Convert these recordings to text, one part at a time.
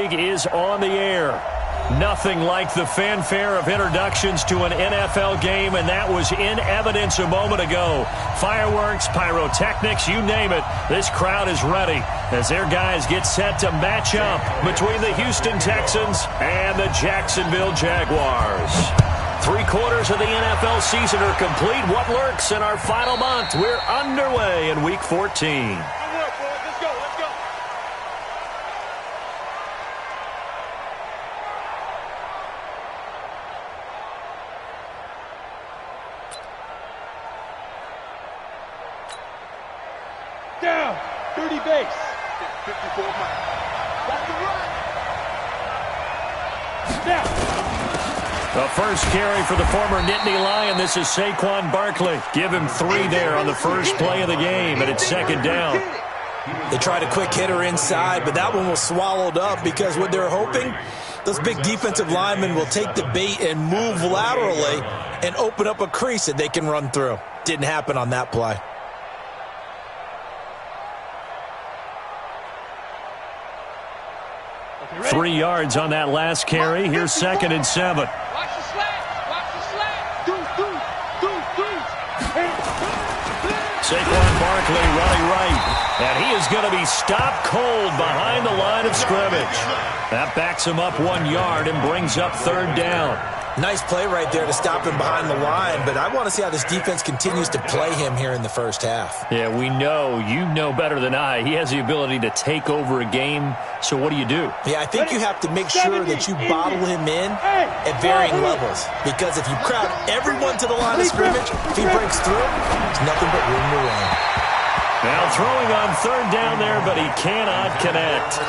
League is on the air. Nothing like the fanfare of introductions to an NFL game, and that was in evidence a moment ago. Fireworks, pyrotechnics, you name it. This crowd is ready as their guys get set to match up between the Houston Texans and the Jacksonville Jaguars. 3/4 of the NFL season are complete. What lurks in our final month? We're underway in Week 14. Down, 30 base. 54 miles. That's the run. Down. The first carry for the former Nittany Lion. This is Saquon Barkley. Give him 3 there on the first play of the game, and it's 2nd down. They tried a quick hitter inside, but that one was swallowed up because what they're hoping, those big defensive linemen will take the bait and move laterally and open up a crease that they can run through. Didn't happen on that play. Three yards on that last carry. Here's 2nd and 7. Watch the slant. Watch the slant. Do. Saquon Barkley running right. And he is going to be stopped cold behind the line of scrimmage. That backs him up 1 yard and brings up 3rd down. Nice play right there to stop him behind the line, but I want to see how this defense continues to play him here in the first half. Yeah, we know. You know better than I. He has the ability to take over a game. So what do you do? Yeah, I think you have to make sure that you bottle him in at varying levels. Because if you crowd everyone to the line of scrimmage, if he breaks through, there's nothing but room to run. Now throwing on 3rd down there, but he cannot connect.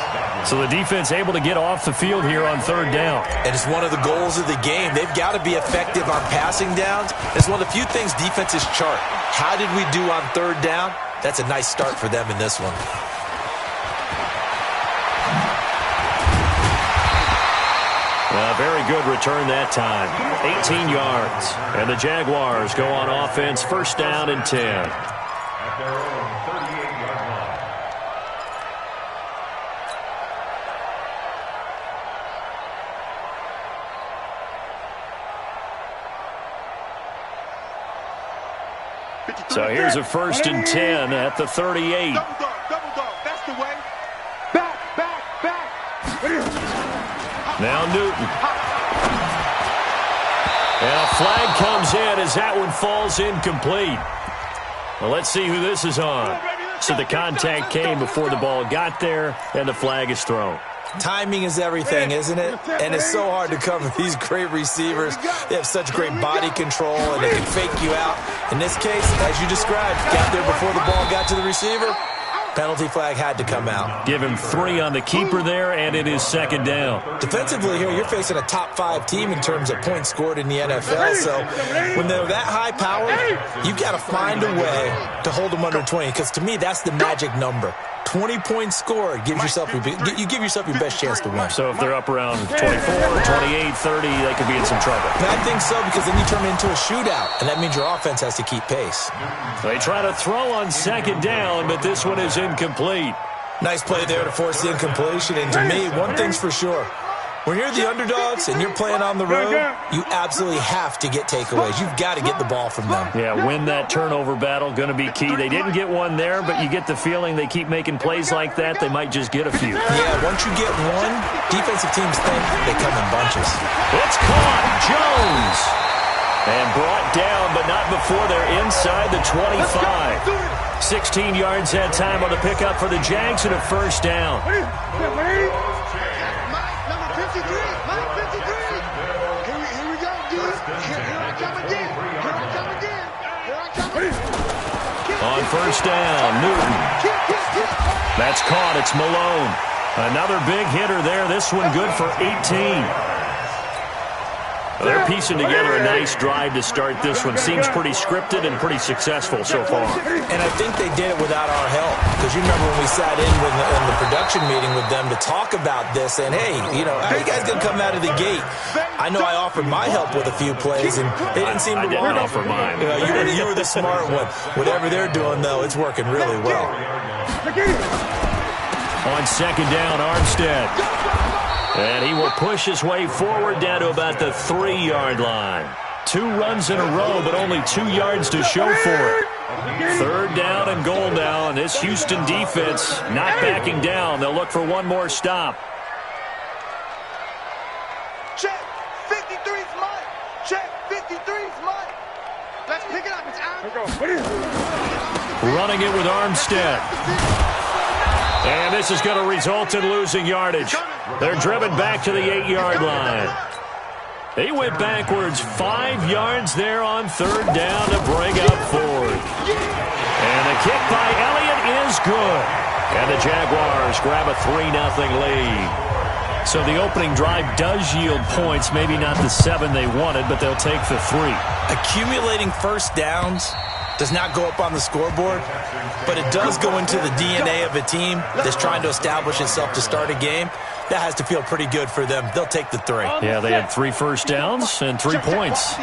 So the defense able to get off the field here on 3rd down. And it's one of the goals of the game. They've got to be effective on passing downs. It's one of the few things defenses chart. How did we do on 3rd down? That's a nice start for them in this one. Very good return that time. 18 yards. And the Jaguars go on offense, 1st down and 10. So here's a 1st and 10 at the 38. Double dog. That's the way. Back. Now Newton. And a flag comes in as that one falls incomplete. Well, let's see who this is on. So the contact came before the ball got there, and the flag is thrown. Timing is everything, isn't it? And it's so hard to cover these great receivers. They have such great body control, and they can fake you out. In this case, as you described, got there before the ball got to the receiver. Penalty flag had to come out. Give him 3 on the keeper there, and it is 2nd down. Defensively here, you're facing a top 5 team in terms of points scored in the NFL. So when they're that high powered, you've got to find a way to hold them under 20. Because to me, that's the magic number. 20 points scored gives yourself you give yourself your best chance to win. So if they're up around 24, 28, 30, they could be in some trouble. And I think so, because then you turn it into a shootout, and that means your offense has to keep pace. They try to throw on 2nd down, but this one is incomplete. Nice play there to force the incompletion. And to me, one thing's for sure. When you're the underdogs and you're playing on the road, you absolutely have to get takeaways. You've got to get the ball from them. Yeah, win that turnover battle, going to be key. They didn't get one there, but you get the feeling they keep making plays like that, they might just get a few. Yeah, once you get one, defensive teams think they come in bunches. It's caught. Jones. And brought down, but not before they're inside the 25. 16 yards that time on the pickup for the Jags and a 1st down. On 1st down, Newton. That's caught. It's Malone. Another big hitter there. This one good for 18. They're piecing together a nice drive to start this one. Seems pretty scripted and pretty successful so far. And I think they did it without our help. Because you remember when we sat in the production meeting with them to talk about this, and hey, you know, how are you guys going to come out of the gate? I know I offered my help with a few plays, and they didn't seem to want it. I didn't offer mine. You were the smart one. Whatever they're doing, though, it's working really well. On 2nd down, Armstead. will push his way forward down to about the 3-yard line. 2 runs in a row, but only 2 yards to show for it. 3rd down and goal now, and this Houston defense not backing down. They'll look for one more stop. Check. 53's mine. Check. 53's mine. Let's pick it up. It's out. Running it with Armstead. And this is going to result in losing yardage. They're driven back to the 8-yard line. They went backwards 5 yards there on 3rd down to bring up 4th. And the kick by Elliott is good. And the Jaguars grab a 3-0 lead. So the opening drive does yield points, maybe not the 7 they wanted, but they'll take the 3. Accumulating first downs does not go up on the scoreboard, but it does go into the DNA of a team that's trying to establish itself to start a game. That has to feel pretty good for them. They'll take the 3. Yeah, they had 3 first downs and 3 points.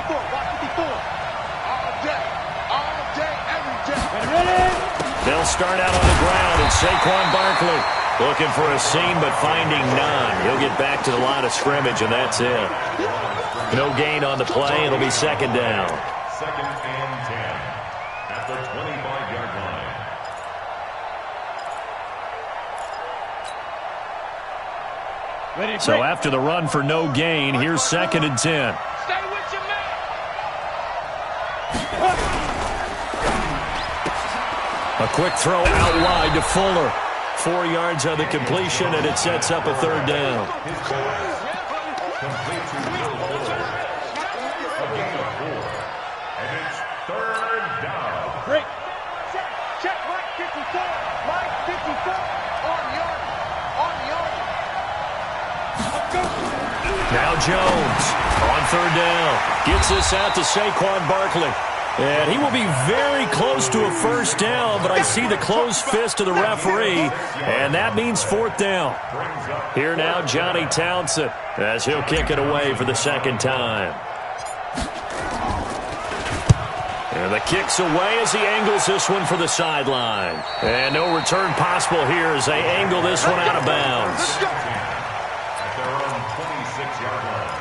They'll start out on the ground, and Saquon Barkley looking for a seam, but finding none. He'll get back to the line of scrimmage, and that's it. No gain on the play. It'll be 2nd down. 2nd and 10 at the 25-yard line. So after the run for no gain, here's 2nd and 10. Stay with your man. A quick throw out wide to Fuller. 4 yards on the completion, and it sets up a 3rd down. Complete to Will Fuller. A gain of 4. And it's 3rd down. Great. Check. Mike 54. Mike 54. On yard. Now Jones on 3rd down. Gets this out to Saquon Barkley. And he will be very close to a 1st down, but I see the closed fist of the referee, and that means 4th down. Here now, Johnny Townsend, as he'll kick it away for the 2nd time. And the kick's away as he angles this one for the sideline. And no return possible here as they angle this one out of bounds. At their own 26-yard line.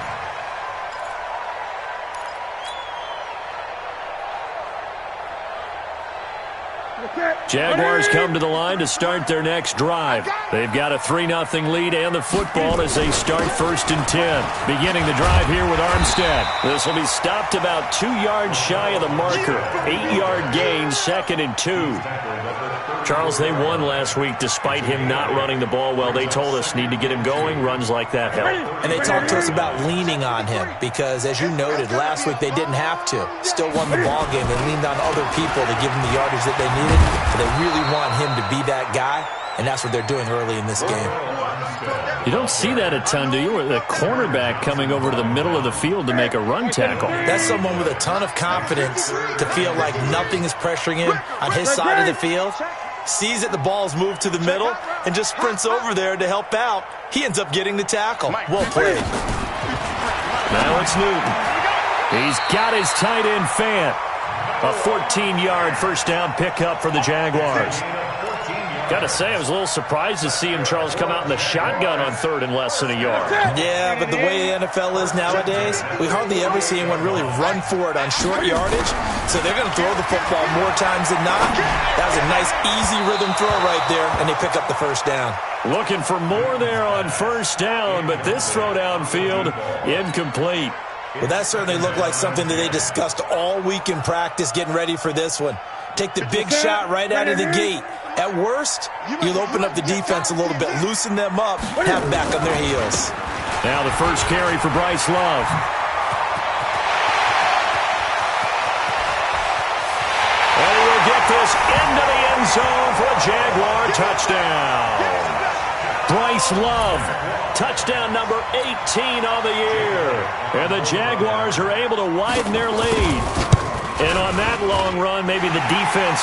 Jaguars come to the line to start their next drive. They've got a 3-0 lead and the football as they start 1st and 10. Beginning the drive here with Armstead. This will be stopped about 2 yards shy of the marker. 8-yard gain, 2nd and 2. Charles, they won last week despite him not running the ball well. They told us need to get him going. Runs like that help. And they talked to us about leaning on him because, as you noted, last week they didn't have to. Still won the ball game. They leaned on other people to give them the yardage that they needed. But they really want him to be that guy, and that's what they're doing early in this game. You don't see that a ton, do you? With a cornerback coming over to the middle of the field to make a run tackle. That's someone with a ton of confidence to feel like nothing is pressuring him on his side of the field. Sees that the ball's moved to the middle and just sprints over there to help out. He ends up getting the tackle. Well played. Now it's Newton. He's got his tight end Fant. A 14-yard 1st down pickup for the Jaguars. Got to say, I was a little surprised to see him, Charles, come out in the shotgun on 3rd and less than a yard. Yeah, but the way the NFL is nowadays, we hardly ever see anyone really run for it on short yardage. So they're going to throw the football more times than not. That was a nice, easy rhythm throw right there, and they pick up the 1st down. Looking for more there on 1st down, but this throw downfield, incomplete. Well, that certainly looked like something that they discussed all week in practice getting ready for this one. Take the big shot right out of the gate. At worst, you'll open up the defense a little bit, loosen them up, have them back on their heels. Now the first carry for Bryce Love. And he will get this into the end zone for a Jaguar touchdown. Bryce Love, touchdown number 18 on the year. And the Jaguars are able to widen their lead. And on that long run, maybe the defense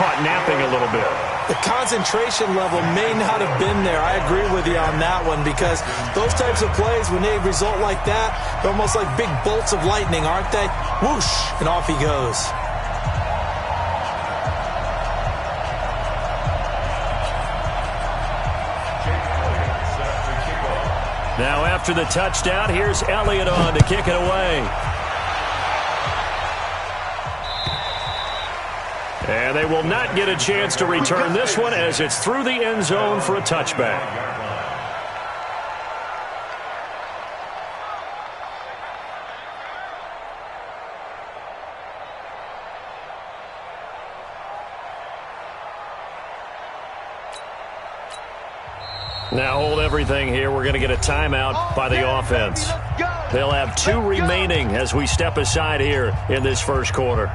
caught napping a little bit. The concentration level may not have been there. I agree with you on that one because those types of plays, when they result like that, they're almost like big bolts of lightning, aren't they? Whoosh, and off he goes. Now after the touchdown, here's Elliott on to kick it away. And they will not get a chance to return this one as it's through the end zone for a touchback. Now hold everything here. We're going to get a timeout by the offense. They'll have 2 remaining as we step aside here in this first quarter.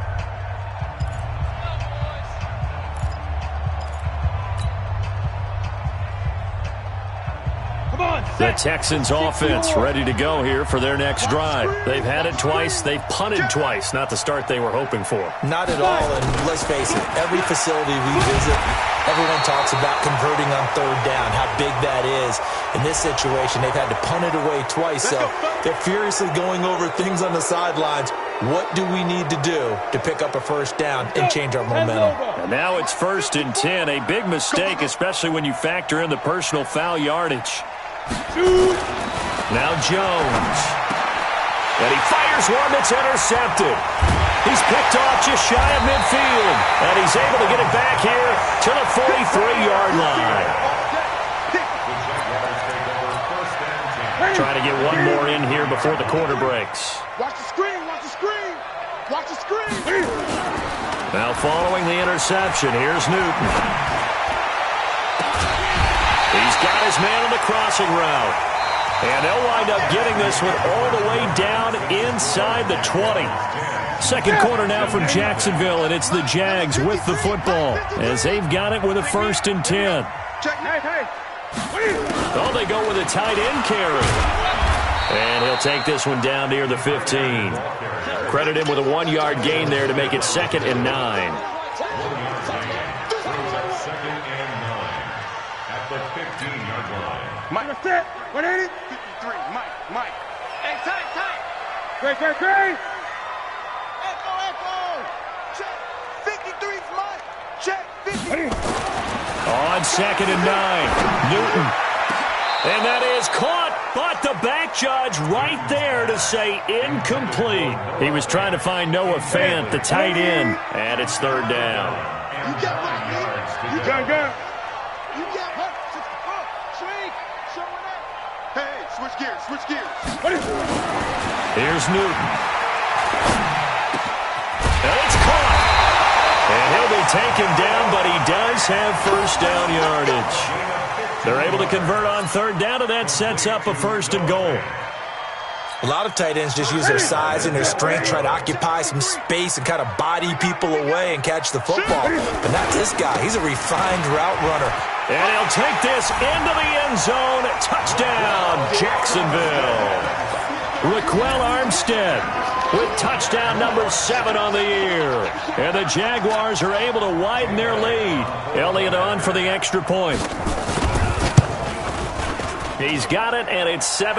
The Texans offense ready to go here for their next drive. They've had it twice. They've punted twice. Not the start they were hoping for. Not at all, and let's face it, every facility we visit, everyone talks about converting on third down, how big that is. In this situation, they've had to punt it away twice, so they're furiously going over things on the sidelines. What do we need to do to pick up a first down and change our momentum? And now it's 1st and 10. A big mistake, especially when you factor in the personal foul yardage. Now Jones. And he fires one that's intercepted. He's picked off just shy of midfield. And he's able to get it back here to the 43-yard line. Trying to get one more in here before the quarter breaks. Watch the screen, watch the screen. Watch the screen. Now following the interception, here's Newton. He's got his man on the crossing route. And they'll wind up getting this one all the way down inside the 20. Second quarter now from Jacksonville, and it's the Jags with the football as they've got it with a 1st and 10. Oh, they go with a tight end carry. And he'll take this one down near the 15. Credit him with a 1-yard gain there to make it 2nd and 9. Mike, 180. 53, Mike. Hey, tight. Great. Echo. Check. 53's Mike. Check. 50. On 2nd and 9. Newton. And that is caught, but the back judge right there to say incomplete. He was trying to find Noah Fant, the tight end, and it's 3rd down. You got what, man? You got what? You got what? Swing. Showing up. Hey, switch gears. Here's Newton. And it's caught. And he'll be taken down, but he does have 1st down yardage. They're able to convert on 3rd down, and that sets up a 1st and goal. A lot of tight ends just use their size and their strength, try to occupy some space and kind of body people away and catch the football. But not this guy. He's a refined route runner. And he'll take this into the end zone. Touchdown, Jacksonville. Raquel Armstead with touchdown number 7 on the year. And the Jaguars are able to widen their lead. Elliott on for the extra point. He's got it, and it's 17-0.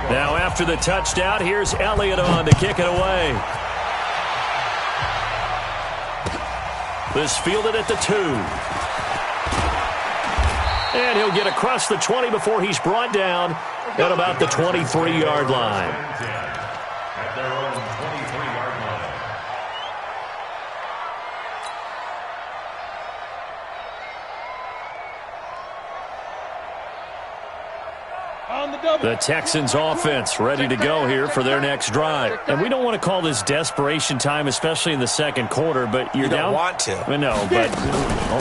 Now after the touchdown, here's Elliott on to kick it away. This fielded at the 2. And he'll get across the 20 before he's brought down at about the 23-yard line. At their own 23-yard line. The Texans offense ready to go here for their next drive. And we don't want to call this desperation time, especially in the second quarter, but you're down. You don't want to. No, but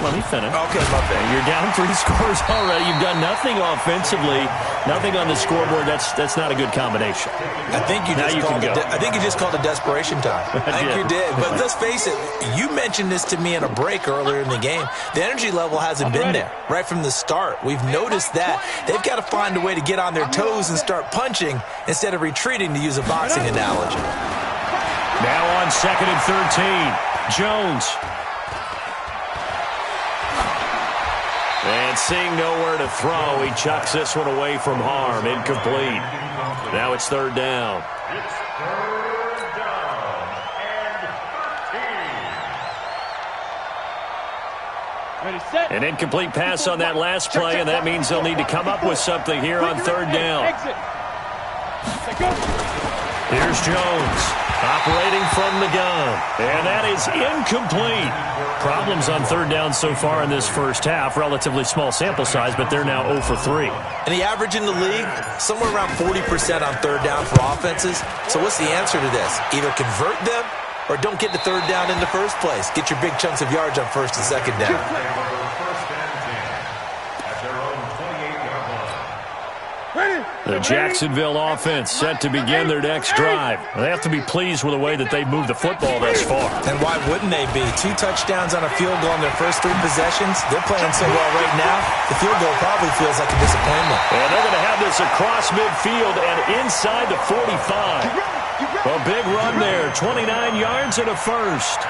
let me finish. Okay, my bad. You're down 3 scores already. You've done nothing offensively, nothing on the scoreboard. That's not a good combination. I think you just called it desperation time. I think you did. But let's face it, you mentioned this to me in a break earlier in the game. The energy level hasn't been there right from the start. We've noticed that. They've got to find a way to get on their toes and start punching instead of retreating, to use a boxing analogy. Now on 2nd and 13, Jones. And seeing nowhere to throw, he chucks this one away from harm. Incomplete. Now it's 3rd down. It's 3rd down An incomplete pass on that last play, and that means they'll need to come up with something here on third down. Here's Jones, operating from the gun, and that is incomplete. Problems on third down so far in this first half. Relatively small sample size, but they're now 0 for 3. And the average in the league, somewhere around 40% on third down for offenses. So what's the answer to this? Either convert them or don't get the third down in the first place. Get your big chunks of yards on first and second down. The Jacksonville offense set to begin their next drive. They have to be pleased with the way that they've moved the football thus far. And why wouldn't they be? 2 touchdowns on a field goal in their first 3 possessions. They're playing so well right now, the field goal probably feels like a disappointment. And they're going to have this across midfield and inside the 45. A big run there, 29 yards and a first.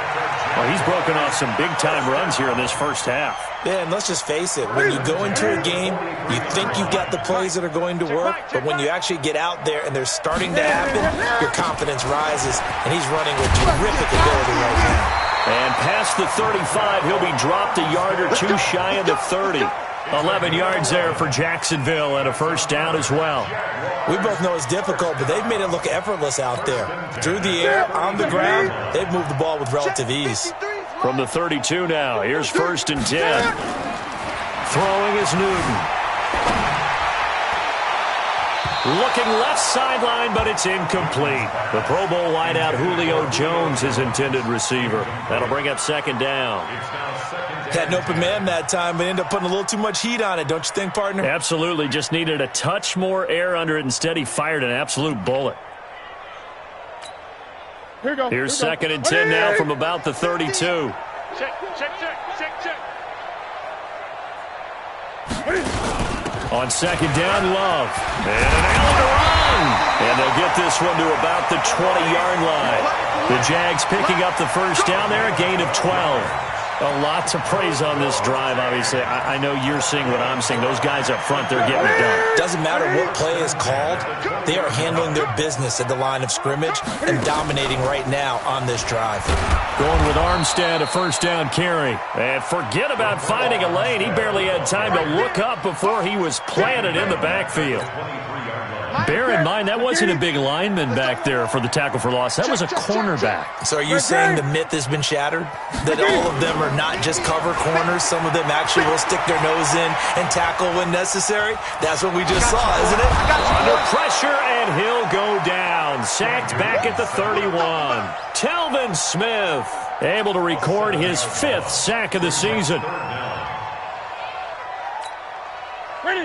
Well, he's broken off some big-time runs here in this first half. Yeah, and let's just face it. When you go into a game, you think you've got the plays that are going to work, but when you actually get out there and they're starting to happen, your confidence rises, and he's running with terrific ability right now. And past the 35, he'll be dropped a yard or 2 shy of the 30. 11 yards there for Jacksonville and a first down as well. We both know it's difficult, but they've made it look effortless out there. Through the air, on the ground, they've moved the ball with relative ease. From the 32 now, here's 1st and 10. Throwing is Newton. Looking left sideline, but it's incomplete. The Pro Bowl wideout Julio Jones, his intended receiver. That'll bring up 2nd down. Had an open man that time, but ended up putting a little too much heat on it, don't you think, partner? Absolutely. Just needed a touch more air under it. Instead, he fired an absolute bullet. Here's 2nd and 10 now from about the 32. Check. On 2nd down, Love. And an alley to run. And they'll get this one to about the 20-yard line. The Jags picking up the first down there, a gain of 12. A lot to praise on this drive, obviously. I know you're seeing what I'm seeing. Those guys up front, they're getting it done. Doesn't matter what play is called. They are handling their business at the line of scrimmage and dominating right now on this drive. Going with Armstead, a first down carry. And forget about finding a lane. He barely had time to look up before he was planted in the backfield. Bear in mind, that wasn't a big lineman back there for the tackle for loss. That was a cornerback. So are you saying the myth has been shattered? That all of them are not just cover corners? Some of them actually will stick their nose in and tackle when necessary? That's what we just saw, isn't it? Under pressure, and he'll go down. Sacked back at the 31. Telvin Smith able to record his 5th sack of the season.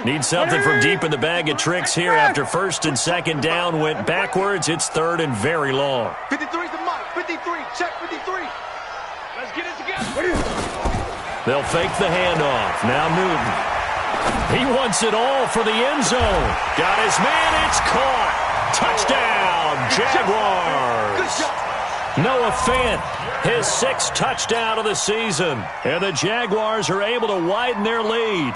Need something from deep in the bag of tricks here after 1st and 2nd down went backwards. It's 3rd and very long. 53's the mark. 53. Check 53. Let's get it together. They'll fake the handoff. Now Newton. He wants it all for the end zone. Got his man. It's caught. Touchdown, Jaguars. Noah Fant, his 6th touchdown of the season. And the Jaguars are able to widen their lead.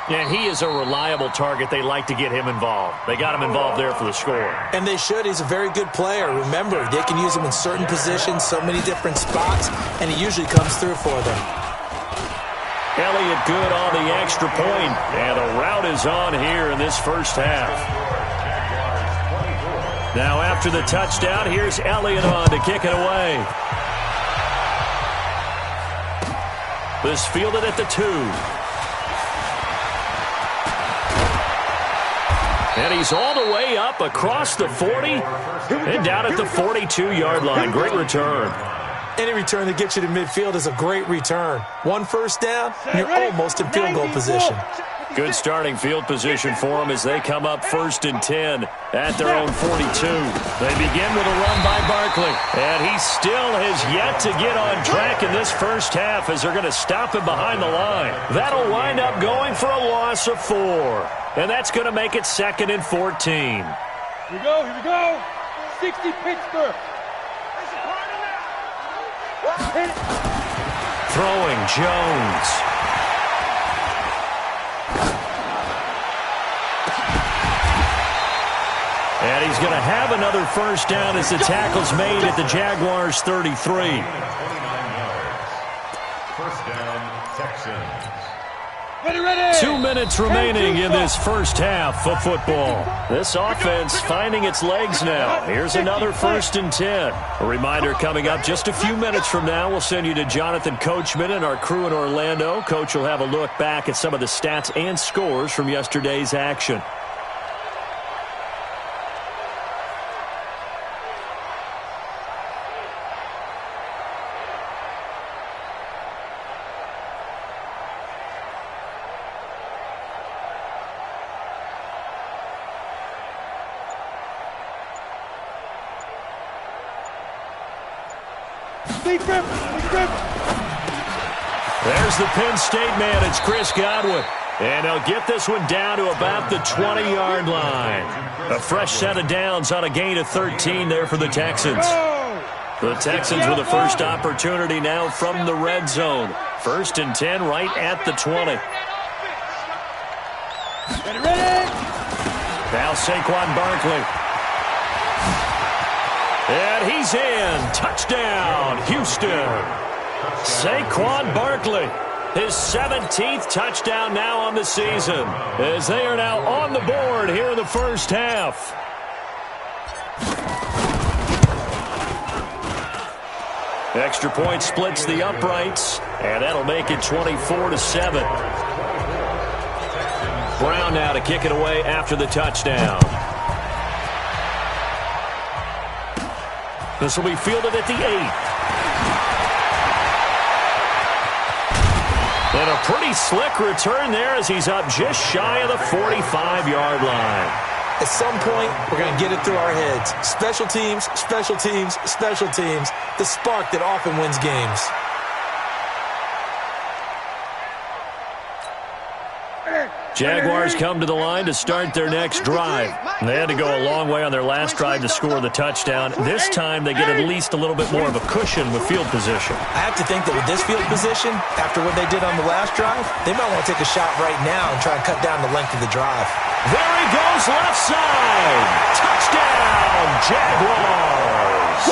And he is a reliable target. They like to get him involved. They got him involved there for the score. And they should. He's a very good player. Remember, they can use him in certain positions, so many different spots, and he usually comes through for them. Elliott good on the extra point, and the route is on here in this first half. Now after the touchdown, here's Elliott on to kick it away. This fielded at the 2. And he's all the way up across the 40 and down at the 42-yard line. Great return. Any return that gets you to midfield is a great return. 1 first down, you're almost in field goal position. Good starting field position for them as they come up 1st and 10 at their own 42. They begin with a run by Barkley. And he still has yet to get on track in this first half as they're going to stop him behind the line. That'll wind up going for a loss of 4. And that's going to make it 2nd and 14. Here we go. 60 Pittsburgh. Throwing Jones. And he's going to have another first down as the tackle's made at the Jaguars' 33. First down, Texans. Ready. 2 minutes remaining in this first half of football. This offense finding its legs now. Here's another 1st and 10. A reminder coming up just a few minutes from now. We'll send you to Jonathan Coachman and our crew in Orlando. Coach will have a look back at some of the stats and scores from yesterday's action. There's the Penn State man. It's Chris Godwin. And they'll get this one down to about the 20-yard line. A fresh set of downs on a gain of 13 there for the Texans. The Texans with the first opportunity now from the red zone. 1st and 10 right at the 20. Now Saquon Barkley. And he's in. Touchdown, Houston. Saquon Barkley, his 17th touchdown now on the season, as they are now on the board here in the first half. Extra point splits the uprights, and that'll make it 24-7. Brown now to kick it away after the touchdown. This will be fielded at the 8. And a pretty slick return there as he's up just shy of the 45-yard line. At some point, we're going to get it through our heads. Special teams, special teams, special teams. The spark that often wins games. Jaguars come to the line to start their next drive. They had to go a long way on their last drive to score the touchdown. This time, they get at least a little bit more of a cushion with field position. I have to think that with this field position, after what they did on the last drive, they might want to take a shot right now and try and cut down the length of the drive. There he goes, left side. Touchdown, Jaguars.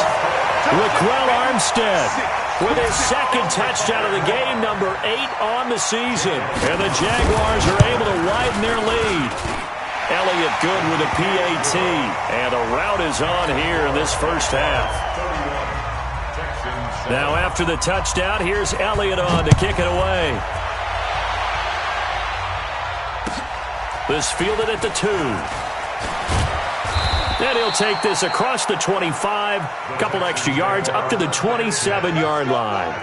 Raquel Armstead with his 2nd touchdown of the game, number 8 on the season. And the Jaguars are able to widen their lead. Elliott good with a PAT. And the route is on here in this first half. Now after the touchdown, here's Elliott on to kick it away. This fielded at the 2. And he'll take this across the 25, couple extra yards, up to the 27-yard line.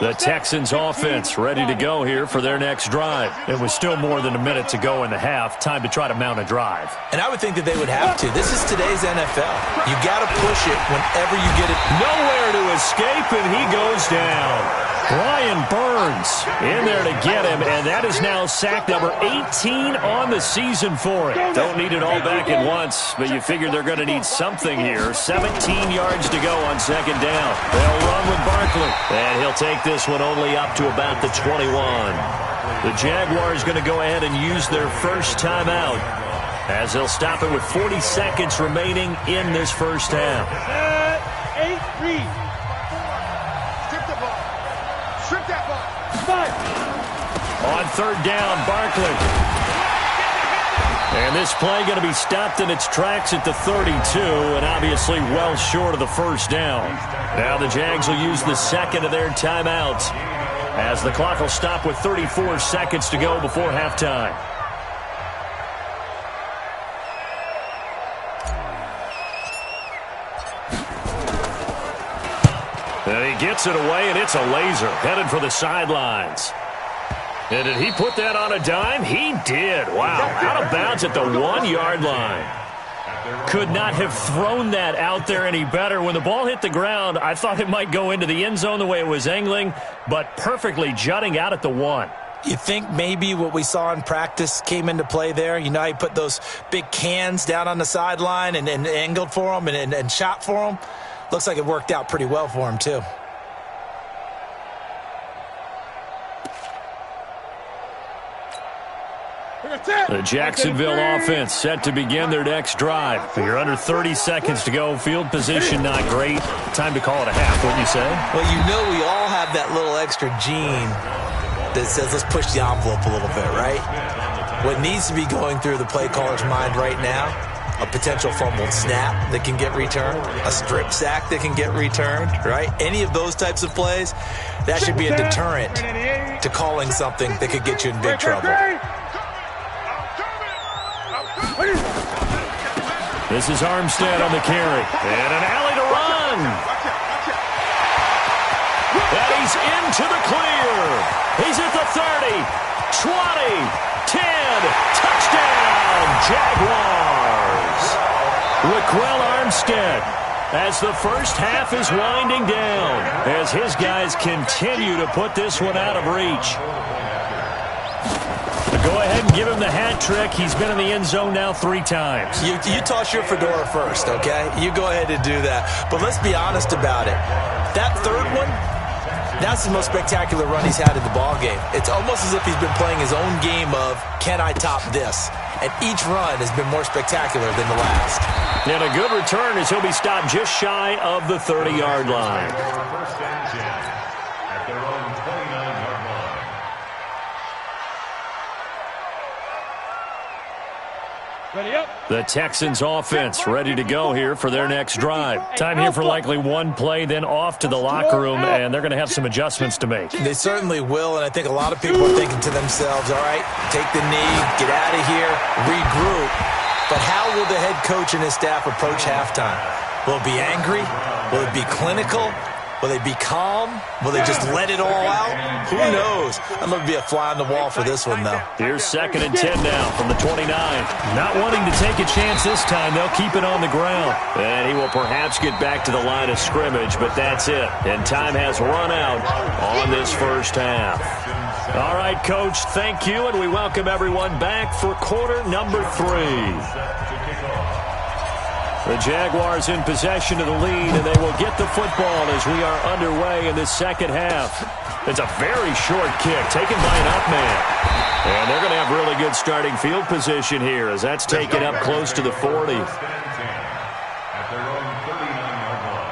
The Texans offense ready to go here for their next drive. It was still more than a minute to go in the half. Time to try to mount a drive. And I would think that they would have to. This is today's NFL. You got to push it whenever you get it. Nowhere to escape, and he goes down. Brian Burns in there to get him, and that is now sack number 18 on the season for him. Don't need it all back at once, but you figure they're going to need something here. 17 yards to go on 2nd down. They'll run with Barkley, and he'll take this one only up to about the 21. The Jaguars going to go ahead and use their first timeout as they'll stop it with 40 seconds remaining in this first half. 8-3. Strip that ball. On 3rd down, Barkley. And this play going to be stopped in its tracks at the 32, and obviously well short of the first down. Now the Jags will use the 2nd of their timeouts as the clock will stop with 34 seconds to go before halftime. And he gets it away, and it's a laser headed for the sidelines. And did he put that on a dime? He did. Wow, out of bounds at the 1-yard line. Could not have thrown that out there any better. When the ball hit the ground, I thought it might go into the end zone the way it was angling, but perfectly jutting out at the 1. You think maybe what we saw in practice came into play there? You know, he put those big cans down on the sideline and angled for them and shot for them. Looks like it worked out pretty well for him, too. The Jacksonville offense set to begin their next drive. You're under 30 seconds to go. Field position not great. Time to call it a half, wouldn't you say? Well, you know we all have that little extra gene that says let's push the envelope a little bit, right? What needs to be going through the play caller's mind right now, a potential fumbled snap that can get returned, a strip sack that can get returned, right? Any of those types of plays, that should be a deterrent to calling something that could get you in big trouble. This is Armstead on the carry. And an alley to run. And he's into the clear. He's at the 30, 20, 10. Touchdown, Jaguars. Raquel Armstead, as the first half is winding down, as his guys continue to put this one out of reach. Go ahead and give him the hat trick. He's been in the end zone now 3 times. You toss your fedora first, okay? You go ahead and do that. But let's be honest about it. That third one, that's the most spectacular run he's had in the ballgame. It's almost as if he's been playing his own game of, can I top this? And each run has been more spectacular than the last. And a good return as he'll be stopped just shy of the 30-yard line. First and 10 at their own 29-yard line. Ready up. The Texans offense ready to go here for their next drive. Time here for likely one play, then off to the locker room, and they're going to have some adjustments to make. They certainly will, and I think a lot of people are thinking to themselves, all right, take the knee, get out of here, regroup. But how will the head coach and his staff approach halftime? Will it be angry? Will it be clinical? Will they be calm? Will they just let it all out? Who knows? I'm going to be a fly on the wall for this one, though. Here's 2nd and 10 now from the 29. Not wanting to take a chance this time, they'll keep it on the ground. And he will perhaps get back to the line of scrimmage, but that's it. And time has run out on this first half. All right, Coach, thank you, and we welcome everyone back for quarter number 3. The Jaguars in possession of the lead, and they will get the football as we are underway in the second half. It's a very short kick taken by an up man. And they're going to have really good starting field position here as that's taken up close to the 40. At their own 39-yard line.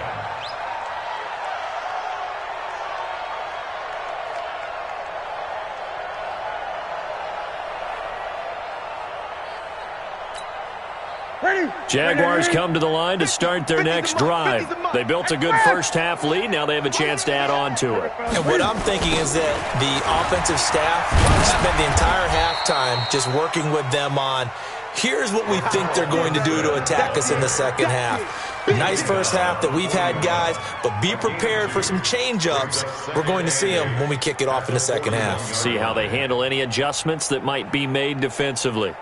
Jaguars come to the line to start their next drive. They built a good first half lead. Now they have a chance to add on to it. And what I'm thinking is that the offensive staff spent the entire halftime just working with them on, here's what we think they're going to do to attack us in the second half. Nice first half that we've had, guys, but be prepared for some change-ups. We're going to see them when we kick it off in the second half. See how they handle any adjustments that might be made defensively.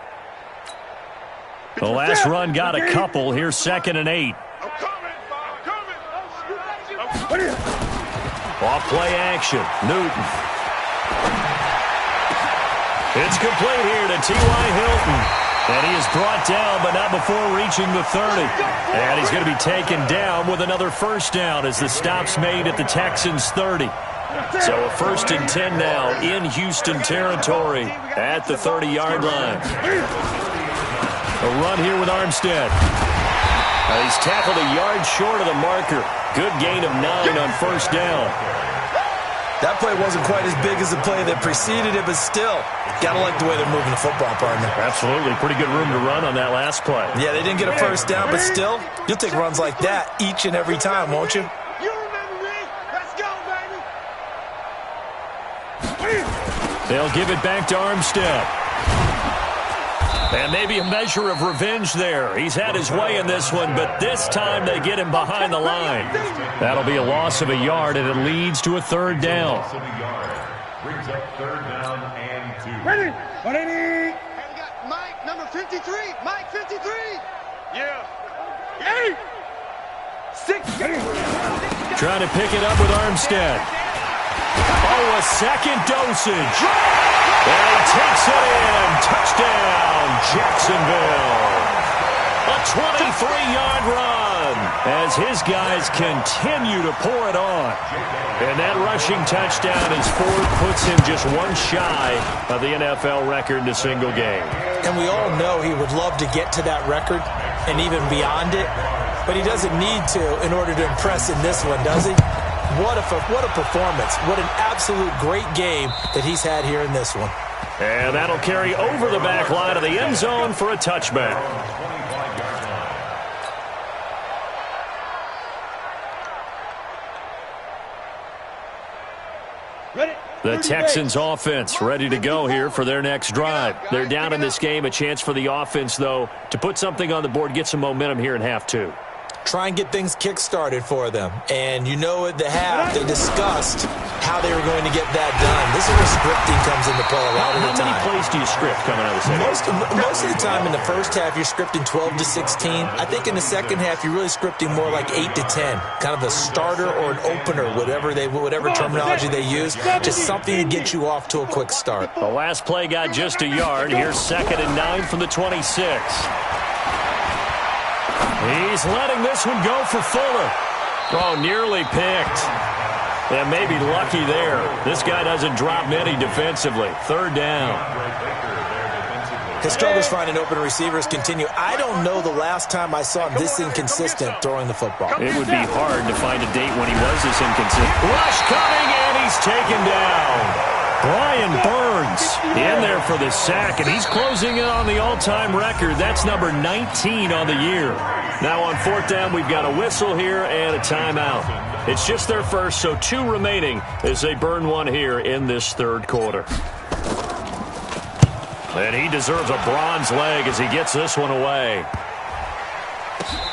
The last run got a couple. Here's 2nd and 8. Off play action. Newton. It's complete here to T.Y. Hilton. And he is brought down, but not before reaching the 30. And he's going to be taken down with another first down as the stop's made at the Texans' 30. So a 1st and 10 now in Houston territory at the 30-yard line. A run here with Armstead. He's tackled a yard short of the marker. Good gain of 9 on first down. That play wasn't quite as big as the play that preceded it, but still, gotta like the way they're moving the football, partner. Absolutely. Pretty good room to run on that last play. Yeah, they didn't get a first down, but still, you'll take runs like that each and every time, won't you? You remember me? Let's go, baby. They'll give it back to Armstead. And maybe a measure of revenge there. He's had his way in this one, but this time they get him behind the line. That'll be a loss of a yard, and it leads to a 3rd down. Brings up 3rd down and 2. Ready. Hey, we got Mike, number 53. Mike, 53. Yeah. 8. 6. Trying to pick it up with Armstead. Oh, a second dosage. And he takes it in. Touchdown, Jacksonville. A 23-yard run. as his guys continue to pour it on. And that rushing touchdown as Ford puts him just one shy of the NFL record in a single game. And we all know he would love to get to that record and even beyond it, but he doesn't need to in order to impress in this one, does he? What a performance. What an absolute great game that he's had here in this one. And that'll carry over the back line of the end zone for a touchback. The Texans offense ready to go here for their next drive. They're down in this game. A chance for the offense, though, to put something on the board, get some momentum here in half two. Try and get things kick-started for them. And you know at the half, they discussed how they were going to get that done. This is where scripting comes into play a lot of the time. How many plays do you script coming out of the second? Most of the time in the first half, you're scripting 12 to 16. I think in the second half, you're really scripting more like 8 to 10. Kind of a starter or an opener, whatever terminology they use. Just something to get you off to a quick start. The last play got just a yard. Here's 2nd and 9 from the 26. He's letting this one go for Fuller. Oh, nearly picked. And maybe lucky there. This guy doesn't drop many defensively. 3rd down. His struggles finding open receivers continue. I don't know the last time I saw him this inconsistent throwing the football. It would be hard to find a date when he was this inconsistent. Rush coming, and he's taken down. Brian Burns in there for the sack, and he's closing in on the all-time record. That's number 19 on the year. Now on 4th down, we've got a whistle here and a timeout. It's just their first, so 2 remaining as they burn one here in this 3rd quarter. And he deserves a bronze leg as he gets this one away.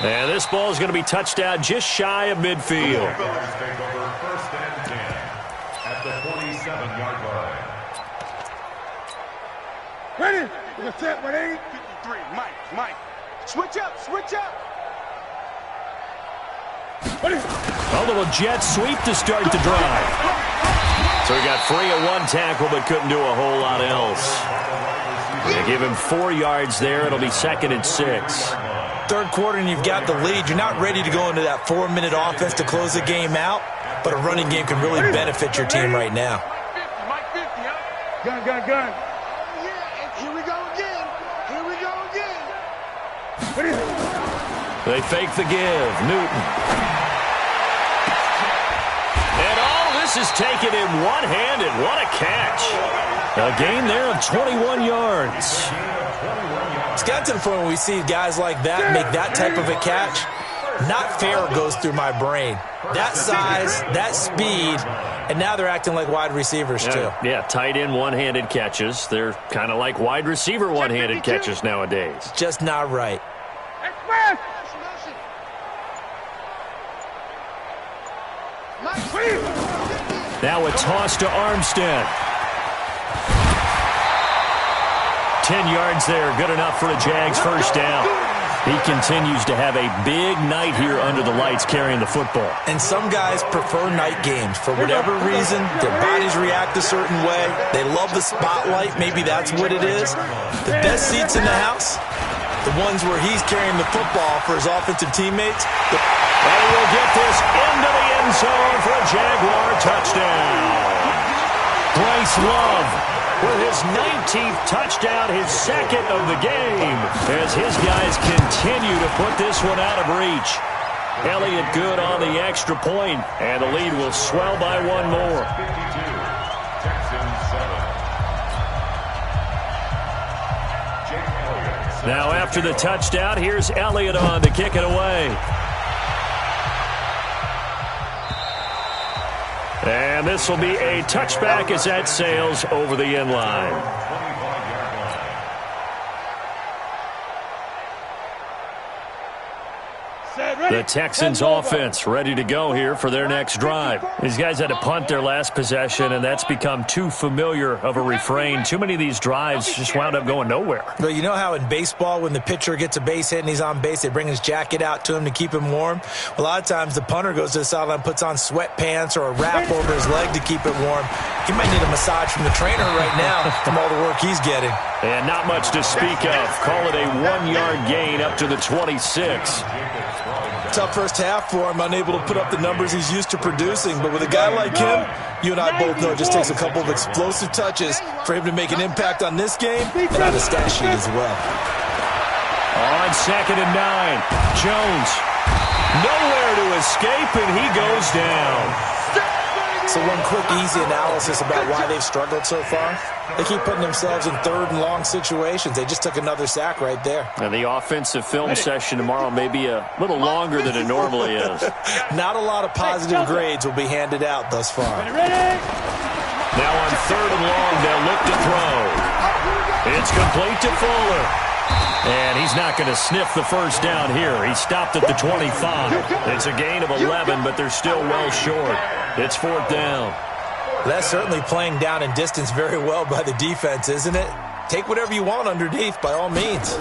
And this ball is going to be touched out just shy of midfield. Ready? We're going to set 1-8. 53. Mike. Switch up. Ready? A little jet sweep to start the drive. So he got free of one tackle but couldn't do a whole lot else. They give him 4 yards there. It'll be 2nd and 6. 3rd quarter and you've got the lead. You're not ready to go into that 4-minute offense to close the game out, but a running game can really benefit your team right now. Mike 50, huh? Gun. Here we go again. They fake the give. Newton. And all this is taken in one-handed. What a catch. A gain there of 21 yards. It's got to the point where we see guys like that make that type of a catch. Not fair goes through my brain. That size, that speed, and now they're acting like wide receivers too. Yeah, tight end one-handed catches. They're kind of like wide receiver one-handed catches nowadays. Just not right. Now a toss to Armstead. 10 yards there, good enough for a Jags first down. He continues to have a big night here under the lights carrying the football. And some guys prefer night games. For whatever reason, their bodies react a certain way. They love the spotlight. Maybe that's what it is. The best seats in the house, the ones where he's carrying the football for his offensive teammates. And we'll get this into the end zone for a Jaguar touchdown. Bryce Love with his 19th touchdown, his 2nd of the game, as his guys continue to put this one out of reach. Elliott good on the extra point, and the lead will swell by 1 more. Now after the touchdown, here's Elliott on to kick it away. And this will be a touchback as that sails over the end line. The Texans offense ready to go here for their next drive. These guys had to punt their last possession, and that's become too familiar of a refrain. Too many of these drives just wound up going nowhere. Well, you know how in baseball when the pitcher gets a base hit and he's on base, they bring his jacket out to him to keep him warm? Well, a lot of times the punter goes to the sideline, puts on sweatpants or a wrap over his leg to keep it warm. He might need a massage from the trainer right now from all the work he's getting. And not much to speak of. Call it a 1-yard gain up to the 26. Tough first half for him, unable to put up the numbers he's used to producing. But with a guy like him, you and I both know it just takes a couple of explosive touches for him to make an impact on this game and on the stat sheet as well. On 2nd and 9, Jones nowhere to escape, and he goes down. So one quick, easy analysis about why they've struggled so far. They keep putting themselves in 3rd and long situations. They just took another sack right there. And the offensive film session tomorrow may be a little longer than it normally is. Not a lot of positive grades will be handed out thus far. Now on 3rd and long, they'll look to throw. It's complete to Fuller. And he's not going to sniff the first down here. He stopped at the 25. It's a gain of 11, but they're still well short. It's 4th down. That's certainly playing down and distance very well by the defense, isn't it? Take whatever you want underneath, by all means.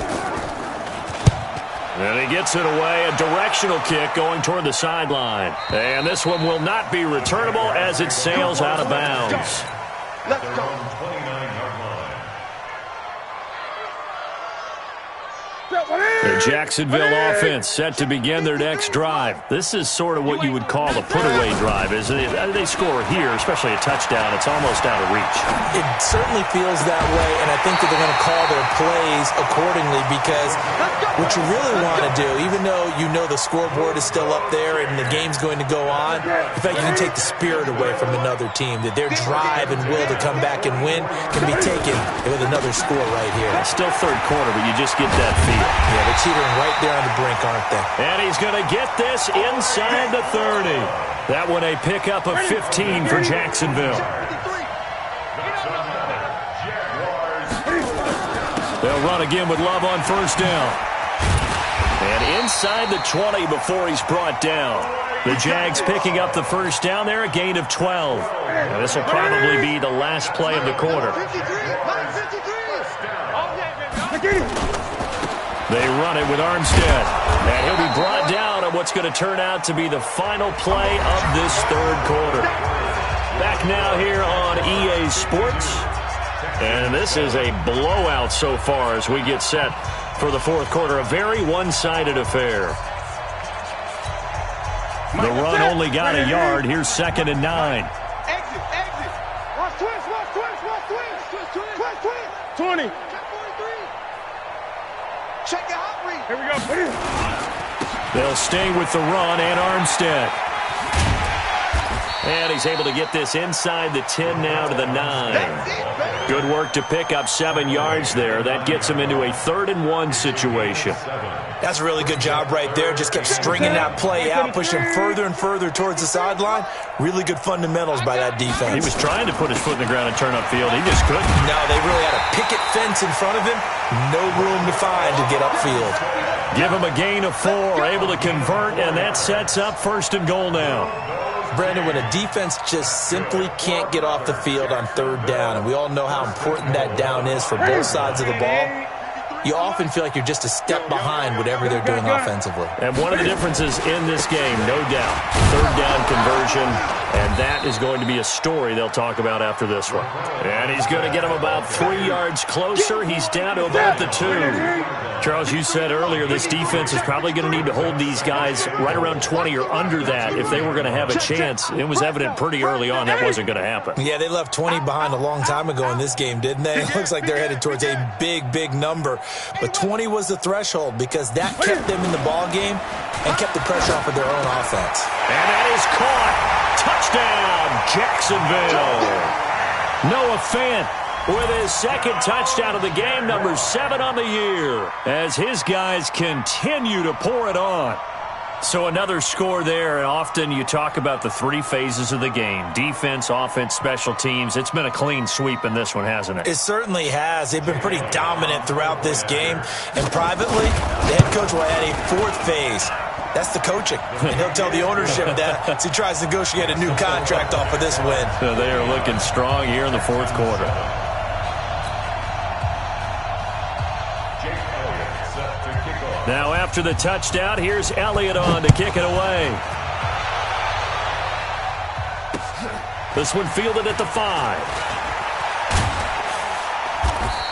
And he gets it away, a directional kick going toward the sideline. And this one will not be returnable as it sails out of bounds. Let's go. The Jacksonville offense set to begin their next drive. This is sort of what you would call a put-away drive, isn't it? They score here, especially a touchdown. It's almost out of reach. It certainly feels that way, and I think that they're going to call their plays accordingly because what you really want to do, even though you know the scoreboard is still up there and the game's going to go on, in fact, you can take the spirit away from another team, that their drive and will to come back and win can be taken with another score right here. It's still 3rd quarter, but you just get that feel. Yeah, they're teetering right there on the brink, aren't they? And he's going to get this inside the 30. That one a pickup of 15 for Jacksonville. They'll run again with Love on 1st down. And inside the 20 before he's brought down. The Jags picking up the 1st down there, a gain of 12. And this will probably be the last play of the quarter. They run it with Armstead. And he'll be brought down on what's going to turn out to be the final play of this 3rd quarter. Back now here on EA Sports. And this is a blowout so far as we get set for the 4th quarter. A very one-sided affair. The run only got a yard. Here's 2nd and 9. Exit. Watch twist. 20. Check your hot read. Here we go. They'll stay with the run and Armstead. And he's able to get this inside the 10 now to the 9. Good work to pick up 7 yards there. That gets him into a 3rd and 1 situation. That's a really good job right there. Just kept stringing that play out, pushing further and further towards the sideline. Really good fundamentals by that defense. He was trying to put his foot in the ground and turn upfield. He just couldn't. No, they really had a picket fence in front of him. No room to find to get upfield. Give him a gain of 4, able to convert, and that sets up 1st and goal now. Brandon, when a defense just simply can't get off the field on 3rd down, and we all know how important that down is for both sides of the ball, you often feel like you're just a step behind whatever they're doing offensively. And one of the differences in this game, no doubt, 3rd down conversion, and that is going to be a story they'll talk about after this one. And he's going to get him about 3 yards closer. He's down to about the 2. Charles, you said earlier this defense is probably going to need to hold these guys right around 20 or under that if they were going to have a chance. It was evident pretty early on that wasn't going to happen. Yeah, they left 20 behind a long time ago in this game, didn't they? It looks like they're headed towards a big number. But 20 was the threshold because that kept them in the ball game and kept the pressure off of their own offense. And that is caught. Touchdown, Jacksonville. Noah Fant with his 2nd touchdown of the game, number 7 on the year, as his guys continue to pour it on. So another score there, and often you talk about the 3 phases of the game: defense, offense, special teams. It's been a clean sweep in this one, hasn't it? It certainly has. They've been pretty dominant throughout this game. And privately, the head coach will add a 4th phase. That's the coaching. And he'll tell the ownership that as he tries to negotiate a new contract off of this win. So they are looking strong here in the 4th quarter. Now after the touchdown, here's Elliott on to kick it away. This one fielded at the 5.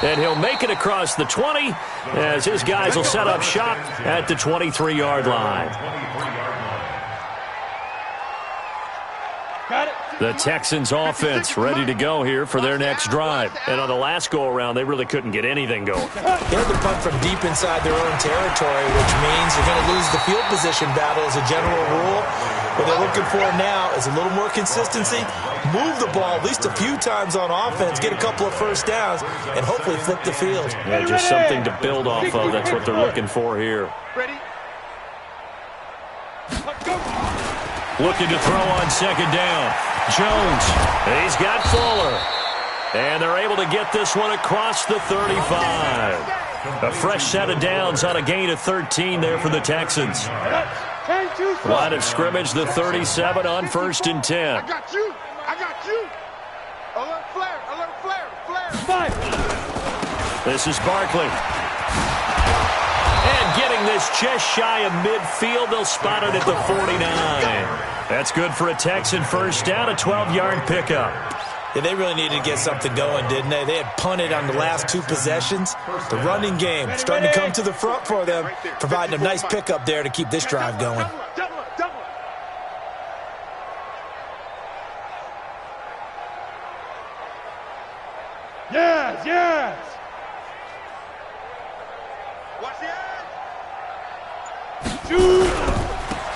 And he'll make it across the 20 as his guys will set up shop at the 23-yard line. Got it. The Texans offense ready to go here for their next drive. And on the last go-around, they really couldn't get anything going. They had to punt from deep inside their own territory, which means you're going to lose the field position battle as a general rule. What they're looking for now is a little more consistency, move the ball at least a few times on offense, get a couple of first downs, and hopefully flip the field. Yeah, just something to build off of. That's what they're looking for here. Ready? Looking to throw on second down. Jones, he's got Fuller. And they're able to get this one across the 35. A fresh set of downs on a gain of 13 there for the Texans. Line of scrimmage, the 37 on 1st and 10. I got you. I got you. Alert flare. Alert flare. Flare. This is Barkley. And getting this just shy of midfield, they'll spot it at the 49. That's good for a Texan first down, a 12-yard pickup. Yeah, they really needed to get something going, didn't they? They had punted on the last 2 possessions. The running game starting to come to the front for them, providing a nice pickup there to keep this drive going. Yes, yes. Watch the edge. Shoot.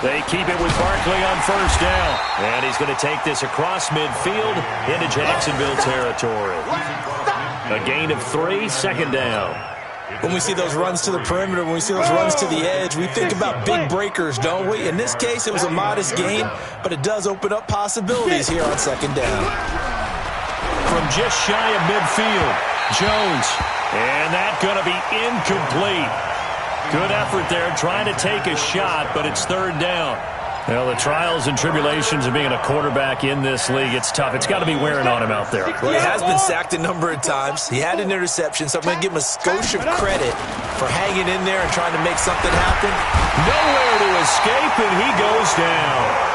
They keep it with Barkley on first down. And he's going to take this across midfield into Jacksonville territory. A gain of 3, second down. When we see those runs to the perimeter, when we see those runs to the edge, we think about big breakers, don't we? In this case, it was a modest gain, but it does open up possibilities here on second down. From just shy of midfield, Jones. And that's going to be incomplete. Good effort there, trying to take a shot, but it's third down. Well, the trials and tribulations of being a quarterback in this league, it's tough. It's got to be wearing on him out there. Well, he has been sacked a number of times. He had an interception, so I'm going to give him a skosh of credit for hanging in there and trying to make something happen. Nowhere to escape, and he goes down.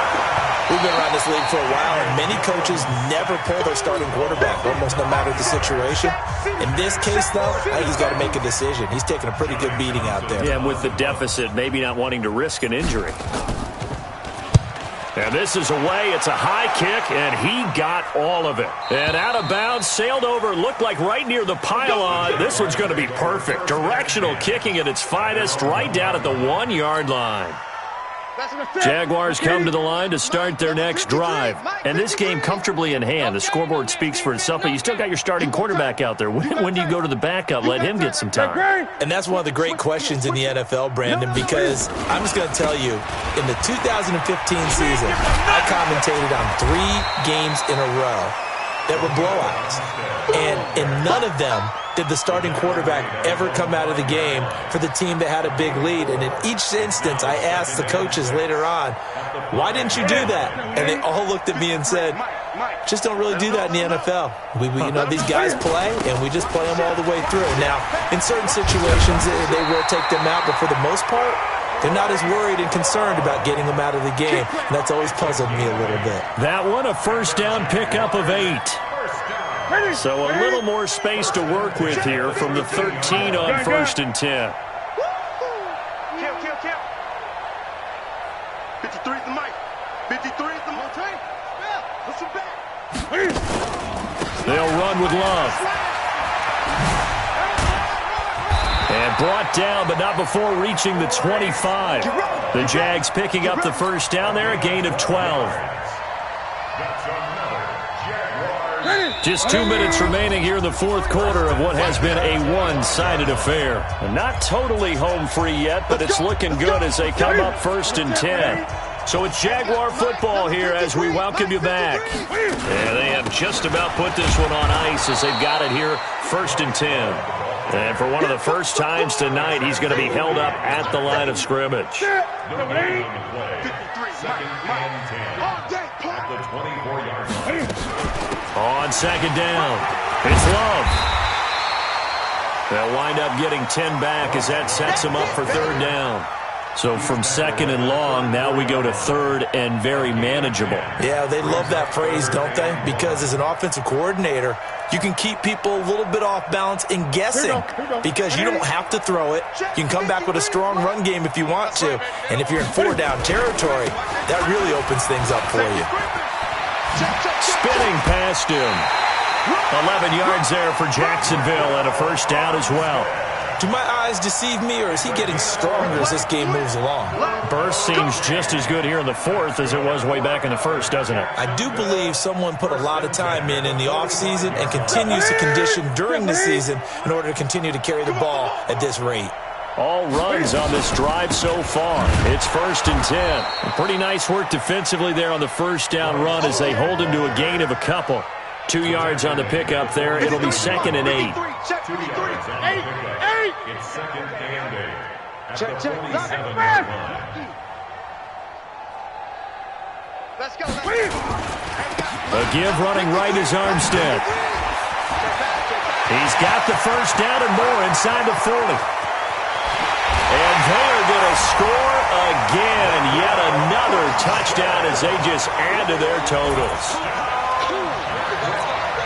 We've been around this league for a while, and many coaches never pull their starting quarterback, almost no matter the situation. In this case, though, I think he's got to make a decision. He's taking a pretty good beating out there. Yeah, and with the deficit, maybe not wanting to risk an injury. And this is away. It's a high kick, and he got all of it. And out of bounds, sailed over, looked like right near the pylon. This one's going to be perfect. Directional kicking at its finest, right down at the 1-yard line. Jaguars come to the line to start their next drive. And this game comfortably in hand. The scoreboard speaks for itself, but you still got your starting quarterback out there. When do you go to the backup? Let him get some time. And that's one of the great questions in the NFL, Brandon, because I'm just going to tell you, in the 2015 season, I commentated on 3 games in a row that were blowouts. And in none of them did the starting quarterback ever come out of the game for the team that had a big lead. And in each instance, I asked the coaches later on, why didn't you do that? And they all looked at me and said, just don't really do that in the NFL. These guys play, and we just play them all the way through. Now, in certain situations, they will take them out, but for the most part, they're not as worried and concerned about getting them out of the game. And that's always puzzled me a little bit. That one, a first down pickup of 8. So a little more space to work with here from the 13 on 1st and 10. Kill. 53 is the mic. 53 is the mic. Push him back. They'll run with Love. And brought down, but not before reaching the 25. The Jags picking up the first down there, a gain of 12. Just 2 minutes remaining here in the fourth quarter of what has been a one-sided affair. Not totally home free yet, but it's looking good as they come up 1st and 10. So it's Jaguar football here as we welcome you back. And they have just about put this one on ice as they've got it here 1st and 10. And for one of the first times tonight, he's going to be held up at the line of scrimmage. On second down, it's Love. They'll wind up getting 10 back as that sets them up for third down. So from 2nd and long, now we go to 3rd and very manageable. Yeah, they love that phrase, don't they? Because as an offensive coordinator, you can keep people a little bit off balance and guessing because you don't have to throw it. You can come back with a strong run game if you want to. And if you're in 4-down territory, that really opens things up for you. Spinning past him. 11 yards there for Jacksonville and a first down as well. Do my eyes deceive me, or is he getting stronger as this game moves along? Burst seems just as good here in the 4th as it was way back in the 1st, doesn't it? I do believe someone put a lot of time in the offseason and continues to condition during the season in order to continue to carry the ball at this rate. All runs on this drive so far. It's 1st and 10. Pretty nice work defensively there on the first down run as they hold him to a gain of a couple. 2 yards on the pickup there. It'll be 2nd and 8. 2 yards on the pickup. It's 2nd and 8. At the 47-yard line. Let's go. A give running right is Armstead. He's got the first down and more inside the 40. And they're going to score again. Yet another touchdown as they just add to their totals.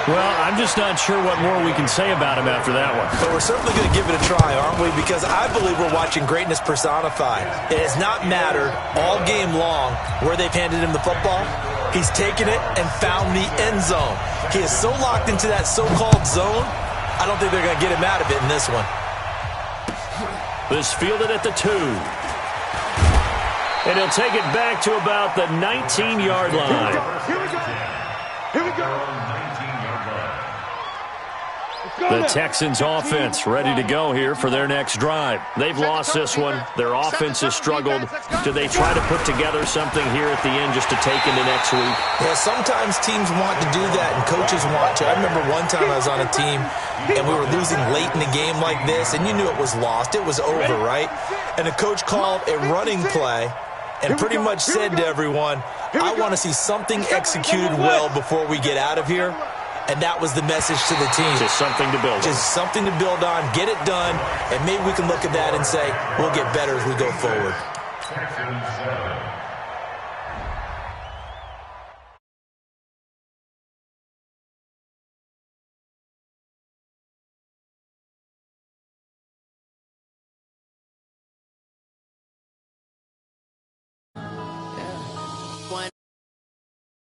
Well, I'm just not sure what more we can say about him after that one. But we're certainly going to give it a try, aren't we? Because I believe we're watching greatness personified. It has not mattered all game long where they've handed him the football. He's taken it and found the end zone. He is so locked into that so-called zone, I don't think they're going to get him out of it in this one. This fielded at the 2. And he'll take it back to about the 19-yard line. Here we go. Here we go. The Texans offense ready to go here for their next drive. They've lost this one. Their offense has struggled. Do they try to put together something here at the end just to take into next week? Yeah, sometimes teams want to do that and coaches want to. I remember one time I was on a team and we were losing late in the game like this and you knew it was lost. It was over, right? And the coach called a running play and pretty much said to everyone, I want to see something executed well before we get out of here. And that was the message to the team. Just something to build on. Just something to build on, get it done, and maybe we can look at that and say, we'll get better as we go forward. Texans 7.